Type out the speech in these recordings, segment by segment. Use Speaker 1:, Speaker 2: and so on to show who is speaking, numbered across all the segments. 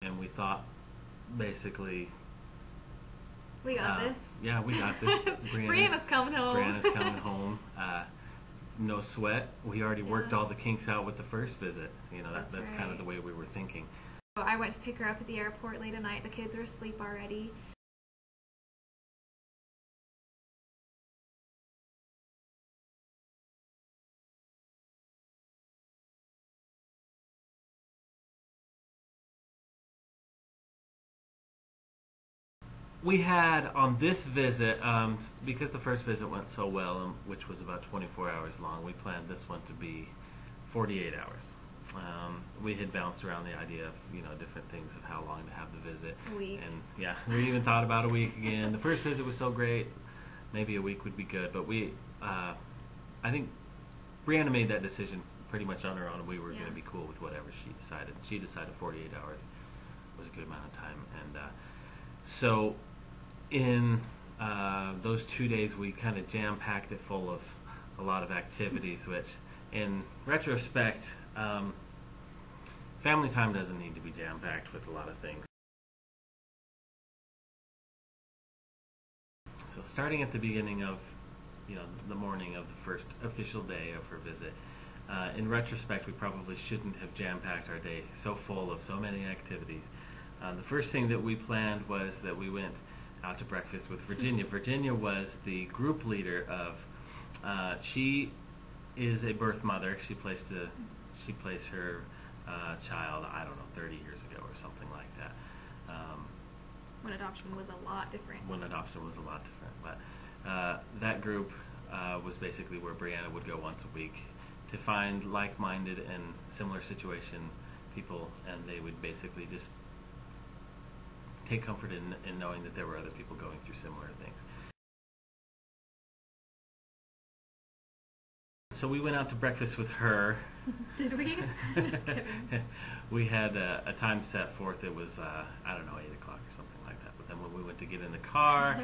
Speaker 1: and we thought basically
Speaker 2: We got this.
Speaker 1: Yeah, we got this.
Speaker 2: Brianna's coming home.
Speaker 1: Brianna's coming home. No sweat. We already worked all the kinks out with the first visit. You know, that's
Speaker 2: right.
Speaker 1: kind of the way we were thinking.
Speaker 2: So I went to pick her up at the airport late at night. The kids were asleep already.
Speaker 1: We had on this visit, because the first visit went so well, which was about 24 hours long, we planned this one to be 48 hours. We had bounced around the idea of, you know, different things of how long to have the visit.
Speaker 2: A week.
Speaker 1: And yeah, we even thought about a week again. The first visit was so great, maybe a week would be good, but I think Brianna made that decision pretty much on her own, and we were going to be cool with whatever she decided. She decided 48 hours was a good amount of time, and so in those 2 days we kind of jam-packed it full of a lot of activities, which in retrospect, family time doesn't need to be jam-packed with a lot of things. So starting at the beginning of, you know, the morning of the first official day of her visit, in retrospect we probably shouldn't have jam-packed our day so full of so many activities. The first thing that we planned was that we went out to breakfast with Virginia. Virginia was the group leader of, she is a birth mother. She placed her child, I don't know, 30 years ago or something like that.
Speaker 2: When adoption was a lot different.
Speaker 1: But that group was basically where Brianna would go once a week to find like-minded and similar situation people, and they would basically just take comfort in knowing that there were other people going through similar things. So we went out to breakfast with her.
Speaker 2: Did we? Just kidding.
Speaker 1: We had a time set forth. It was, I don't know, 8 o'clock or something like that. But then when we went to get in the car,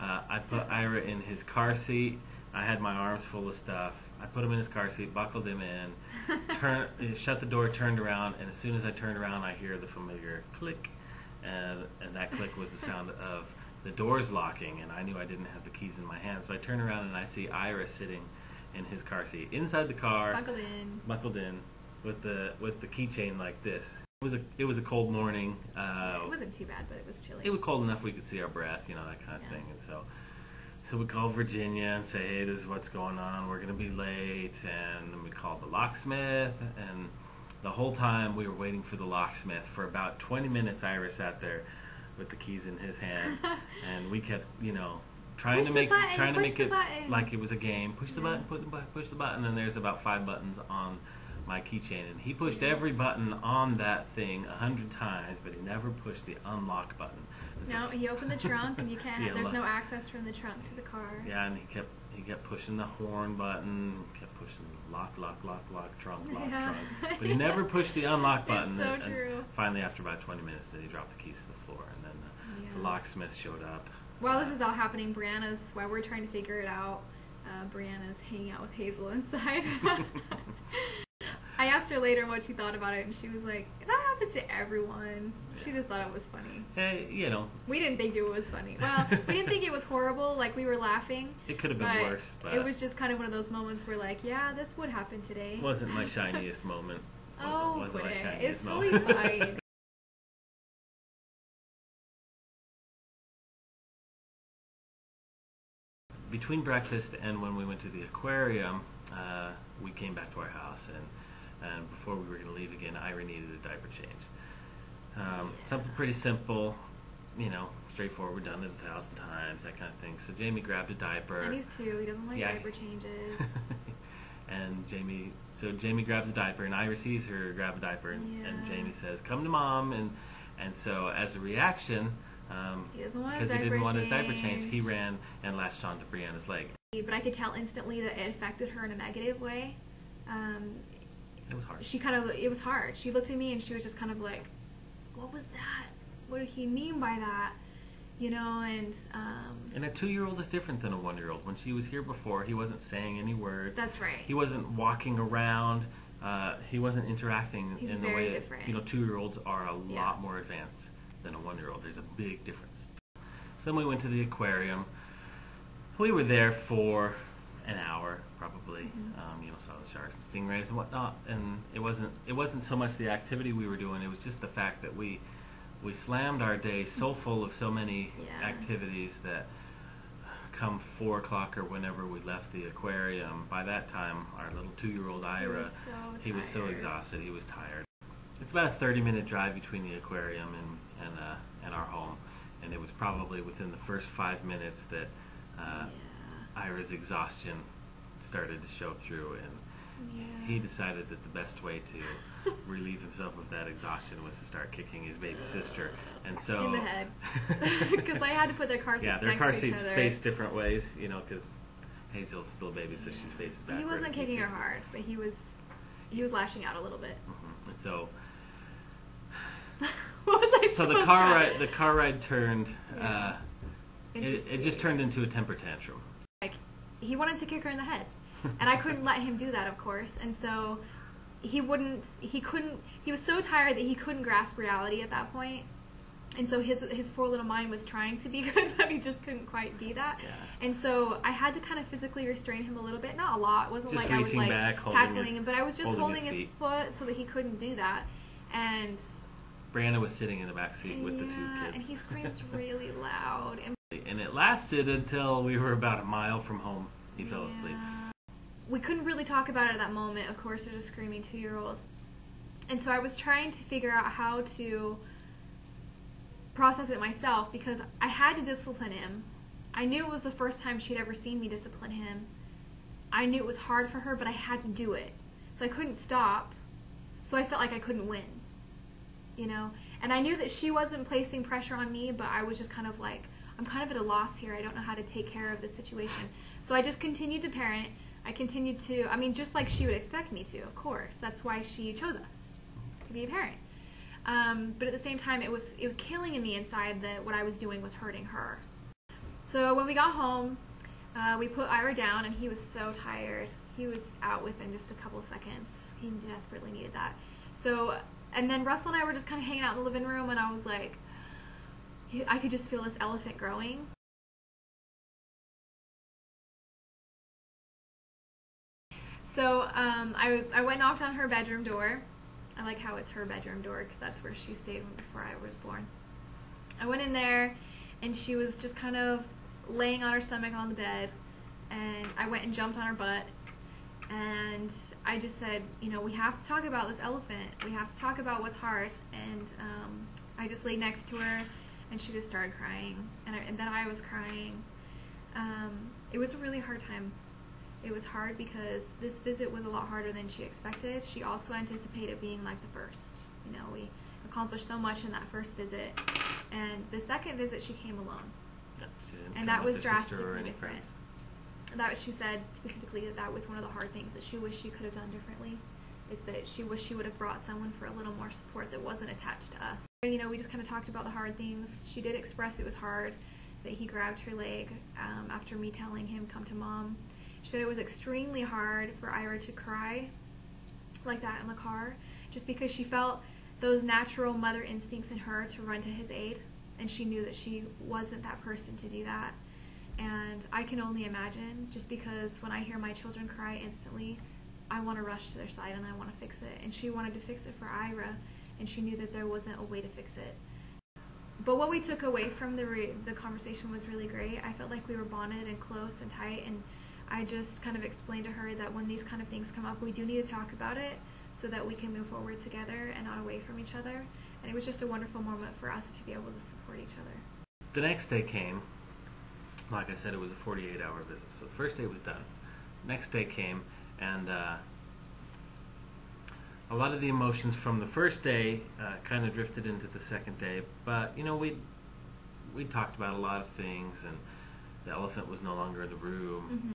Speaker 1: I put Ira in his car seat. I had my arms full of stuff. I put him in his car seat, buckled him in, shut the door, turned around, and as soon as I turned around, I hear the familiar click. And that click was the sound of the doors locking, and I knew I didn't have the keys in my hand. So I turn around and I see Ira sitting in his car seat inside the car, buckled in with the keychain like this. It was a cold morning.
Speaker 2: It wasn't too bad, but it was chilly.
Speaker 1: It was cold enough we could see our breath, you know, that kind of thing. And so we called Virginia and say, hey, this is what's going on. We're going to be late. And then we called the locksmith, and the whole time we were waiting for the locksmith. For about 20 minutes, Ira sat there with the keys in his hand, and we kept, you know, trying to make it like it was a game. Push the button, push the button, and there's about 5 buttons on my keychain, and he pushed every button on that thing 100 times, but he never pushed the unlock button.
Speaker 2: No, he opened the trunk, and you can't. There's no access from the trunk to the car.
Speaker 1: Yeah, and he kept pushing the horn button, kept pushing lock, trunk, trunk. But he never pushed the unlock button.
Speaker 2: It's so true.
Speaker 1: And finally, after about 20 minutes, then he dropped the keys to the floor, and then the locksmith showed up.
Speaker 2: While this is all happening, while we're trying to figure it out, Brianna's hanging out with Hazel inside. I asked her later what she thought about it, and she was like, that happens to everyone. She just thought it was funny.
Speaker 1: Hey, you know.
Speaker 2: We didn't think it was funny. Well, we didn't think it was horrible, like we were laughing.
Speaker 1: It could have been worse. But
Speaker 2: it was just kind of one of those moments where like, yeah, this would happen today.
Speaker 1: Wasn't my shiniest moment.
Speaker 2: Wasn't
Speaker 1: my shiniest
Speaker 2: it's
Speaker 1: moment.
Speaker 2: really fine.
Speaker 1: Between breakfast and when we went to the aquarium, we came back to our house, and before we were going to leave again, Ira needed a diaper change. Something pretty simple, you know, straightforward, done it 1,000 times, that kind of thing. So Jamie grabbed a diaper.
Speaker 2: And he's 2, he doesn't like diaper changes.
Speaker 1: And Jamie grabs a diaper, and Ira sees her grab a diaper, and Jamie says, come to mom, and so as a reaction, because he didn't want his diaper changed, he ran and latched onto Brianna's leg.
Speaker 2: But I could tell instantly that it affected her in a negative way.
Speaker 1: It was hard.
Speaker 2: It was hard. She looked at me and she was just kind of like, what was that? What did he mean by that? You know, and
Speaker 1: a 2-year-old is different than a 1-year-old. When she was here before, he wasn't saying any words.
Speaker 2: That's right.
Speaker 1: He wasn't walking around he wasn't interacting
Speaker 2: He's
Speaker 1: in the
Speaker 2: very
Speaker 1: way
Speaker 2: different.
Speaker 1: that, 2-year-olds are a
Speaker 2: Yeah.
Speaker 1: lot more advanced than a 1-year-old. There's a big difference. So then we went to the aquarium. We were there for an hour, probably. Saw the sharks and stingrays and whatnot. And it wasn't so much the activity we were doing. It was just the fact that we slammed our day so full of so many
Speaker 2: Yeah.
Speaker 1: activities that come 4 o'clock or whenever we left the aquarium, by that time our little 2-year-old Ira, he was so exhausted, he was tired. It's about a 30-minute drive between the aquarium and our home, and it was probably within the first 5 minutes that Ira's exhaustion started to show through, and he decided that the best way to relieve himself of that exhaustion was to start kicking his baby sister, and so
Speaker 2: in the head, because I had to put their car seats
Speaker 1: their
Speaker 2: next
Speaker 1: car
Speaker 2: to each
Speaker 1: seats
Speaker 2: other.
Speaker 1: face different ways, because Hazel's still a baby, so she faces backward.
Speaker 2: He wasn't
Speaker 1: and
Speaker 2: kicking her
Speaker 1: faces-
Speaker 2: hard, but he was lashing out a little bit.
Speaker 1: And so
Speaker 2: What was I
Speaker 1: so the
Speaker 2: supposed
Speaker 1: car ride turned.
Speaker 2: Yeah.
Speaker 1: It
Speaker 2: Interesting.
Speaker 1: just turned into a temper tantrum.
Speaker 2: Like, he wanted to kick her in the head, and I couldn't let him do that, of course. And so he was so tired that he couldn't grasp reality at that point. And so his poor little mind was trying to be good, but he just couldn't quite be that.
Speaker 1: Yeah.
Speaker 2: And so I had to kind of physically restrain him a little bit. Not a lot. It wasn't
Speaker 1: Just
Speaker 2: like I was
Speaker 1: reaching
Speaker 2: like
Speaker 1: back, holding
Speaker 2: tackling
Speaker 1: his-
Speaker 2: him, but I was just
Speaker 1: holding
Speaker 2: holding
Speaker 1: his
Speaker 2: his
Speaker 1: feet.
Speaker 2: foot so that he couldn't do that. And
Speaker 1: Brianna was sitting in the back seat with the 2
Speaker 2: and
Speaker 1: kids.
Speaker 2: he screams really loud.
Speaker 1: And it lasted until we were about a mile from home. He fell asleep.
Speaker 2: Yeah. We couldn't really talk about it at that moment. Of course, there's a screaming 2-year-old. And so I was trying to figure out how to process it myself, because I had to discipline him. I knew it was the first time she'd ever seen me discipline him. I knew it was hard for her, but I had to do it. So I couldn't stop. So I felt like I couldn't win. And I knew that she wasn't placing pressure on me, but I was just kind of like, I'm kind of at a loss here. I don't know how to take care of this situation. So I just continued to parent. I continued to, just like she would expect me to, of course. That's why she chose us, to be a parent. But at the same time, it was killing in me inside that what I was doing was hurting her. So when we got home, we put Ira down, and he was so tired. He was out within just a couple of seconds. He desperately needed that. So, and then Russell and I were just kind of hanging out in the living room, and I was like, I could just feel this elephant growing. So I went and knocked on her bedroom door. I like how it's her bedroom door, because that's where she stayed before I was born. I went in there, and she was just kind of laying on her stomach on the bed, and I went and jumped on her butt, and I just said, we have to talk about this elephant. We have to talk about what's hard. And I just laid next to her, and she just started crying, and then I was crying. It was a really hard time. It was hard because this visit was a lot harder than she expected. She also anticipated being like the first. We accomplished so much in that first visit, and the second visit she came alone.
Speaker 1: No, she didn't
Speaker 2: And
Speaker 1: come
Speaker 2: that
Speaker 1: with
Speaker 2: was
Speaker 1: her sister or
Speaker 2: drastically
Speaker 1: any
Speaker 2: different.
Speaker 1: friends.
Speaker 2: That she said specifically that was one of the hard things that she wished she could have done differently, is that she wished she would have brought someone for a little more support that wasn't attached to us. We just kind of talked about the hard things. She did express it was hard that he grabbed her leg after me telling him, come to mom. She said it was extremely hard for Ira to cry like that in the car, just because she felt those natural mother instincts in her to run to his aid, and she knew that she wasn't that person to do that. And I can only imagine, just because when I hear my children cry instantly, I want to rush to their side and I want to fix it. And she wanted to fix it for Ira, and she knew that there wasn't a way to fix it. But what we took away from the conversation was really great. I felt like we were bonded and close and tight, and I just kind of explained to her that when these kind of things come up, we do need to talk about it so that we can move forward together and not away from each other. And it was just a wonderful moment for us to be able to support each other.
Speaker 1: The next day came. Like I said, it was a 48-hour visit. So the first day was done. Next day came, and a lot of the emotions from the first day kind of drifted into the second day. But we talked about a lot of things, and the elephant was no longer in the room.
Speaker 2: Mm-hmm.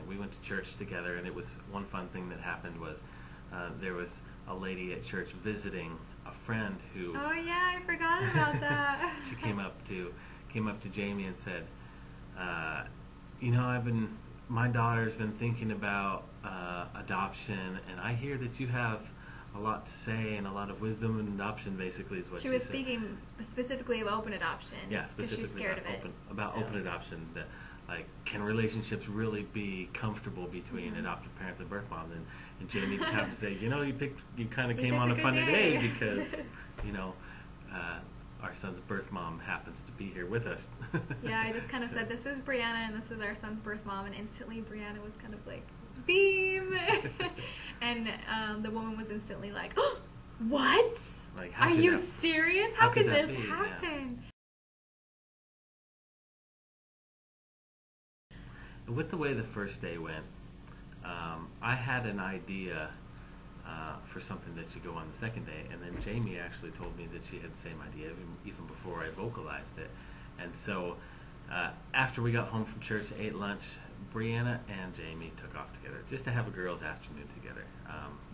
Speaker 1: We went to church together, and it was one fun thing that happened was there was a lady at church visiting a friend who.
Speaker 2: Oh yeah, I forgot about that.
Speaker 1: She came up to Jamie and said, You know, my daughter's been thinking about adoption, and I hear that you have a lot to say and a lot of wisdom in adoption. Basically, is what
Speaker 2: she
Speaker 1: she
Speaker 2: was
Speaker 1: said.
Speaker 2: speaking specifically of open adoption.
Speaker 1: Yeah, specifically
Speaker 2: she's scared
Speaker 1: about
Speaker 2: of it.
Speaker 1: about open adoption. That, like, can relationships really be comfortable between adoptive parents and birth moms? And Jamie would have to say, you know, you kind of came on a funny day because, you know, our son's birth mom happens to be here with us.
Speaker 2: Yeah, I just kind of said, this is Brianna and this is our son's birth mom, and instantly Brianna was kind of like, beam! And the woman was instantly like, oh, what?
Speaker 1: Like,
Speaker 2: are you serious? How could this happen?
Speaker 1: Yeah. With the way the first day went, I had an idea for something that should go on the second day, and then Jamie actually told me that she had the same idea even before I vocalized it. And so after we got home from church, ate lunch, Brianna and Jamie took off together just to have a girls' afternoon together.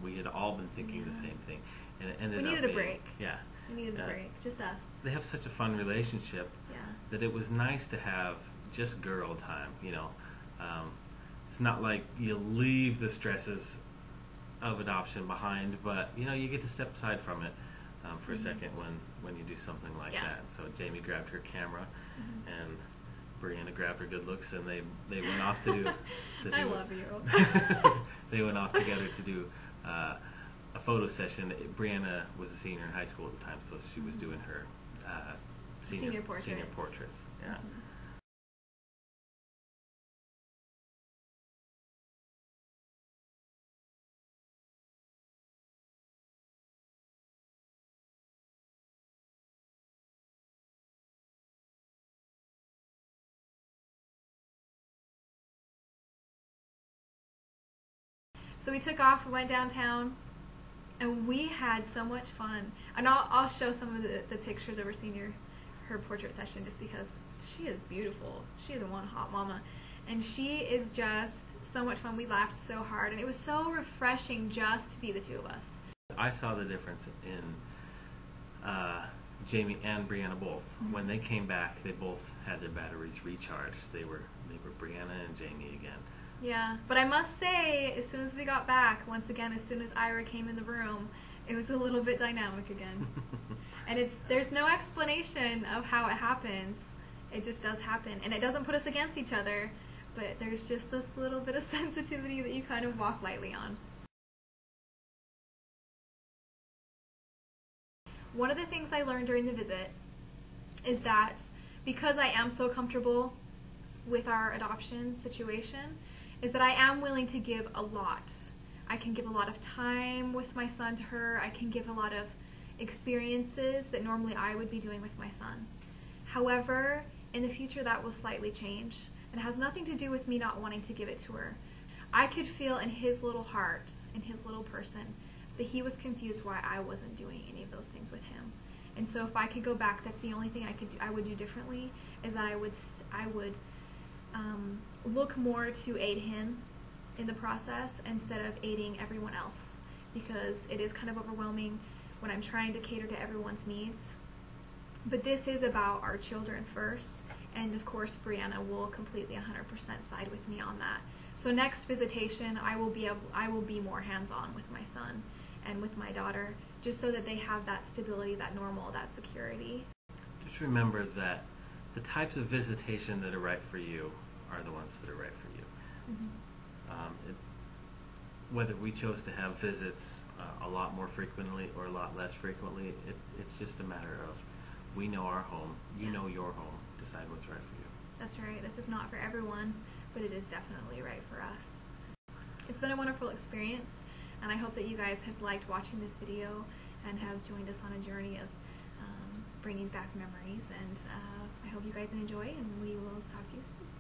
Speaker 1: We had all been thinking the same thing, and it ended
Speaker 2: we
Speaker 1: up
Speaker 2: needed a break.
Speaker 1: Yeah,
Speaker 2: we needed a break, just us.
Speaker 1: They have such a fun relationship that it was nice to have just girl time. You know, it's not like you leave the stresses of adoption behind, but you know, you get to step aside from it for a second when you do something like that. So Jamie grabbed her camera, and Brianna grabbed her good looks, and they went off to do.
Speaker 2: I love you.
Speaker 1: They went off together to do a photo session. Brianna was a senior in high school at the time, so she was doing her senior portraits. Yeah.
Speaker 2: So we took off, we went downtown, and we had so much fun. And I'll show some of the pictures of her portrait session, just because she is beautiful. She is one hot mama. And she is just so much fun. We laughed so hard, and it was so refreshing just to be the two of us.
Speaker 1: I saw the difference in Jamie and Brianna both. When they came back, they both had their batteries recharged. They were Brianna and Jamie again.
Speaker 2: Yeah, but I must say, as soon as we got back, once again, as soon as Ira came in the room, it was a little bit dynamic again. And there's no explanation of how it happens. It just does happen. And it doesn't put us against each other, but there's just this little bit of sensitivity that you kind of walk lightly on. One of the things I learned during the visit is that because I am so comfortable with our adoption situation, is that I am willing to give a lot. I can give a lot of time with my son to her. I can give a lot of experiences that normally I would be doing with my son. However, in the future that will slightly change. It has nothing to do with me not wanting to give it to her. I could feel in his little heart, in his little person, that he was confused why I wasn't doing any of those things with him. And so if I could go back, that's the only thing I would do differently, is that I would look more to aid him in the process instead of aiding everyone else, because it is kind of overwhelming when I'm trying to cater to everyone's needs. But this is about our children first, and of course Brianna will completely 100% side with me on that. So next visitation, I will be more hands-on with my son and with my daughter, just so that they have that stability, that normal, that security.
Speaker 1: Just remember that the types of visitation that are right for you are the ones that are right for you. Whether we chose to have visits a lot more frequently or a lot less frequently, it's just a matter of, we know our home, you know your home, decide what's right for you.
Speaker 2: That's right. This is not for everyone, but it is definitely right for us. It's been a wonderful experience, and I hope that you guys have liked watching this video and have joined us on a journey of bringing back memories, and I hope you guys enjoy, and we will talk to you soon.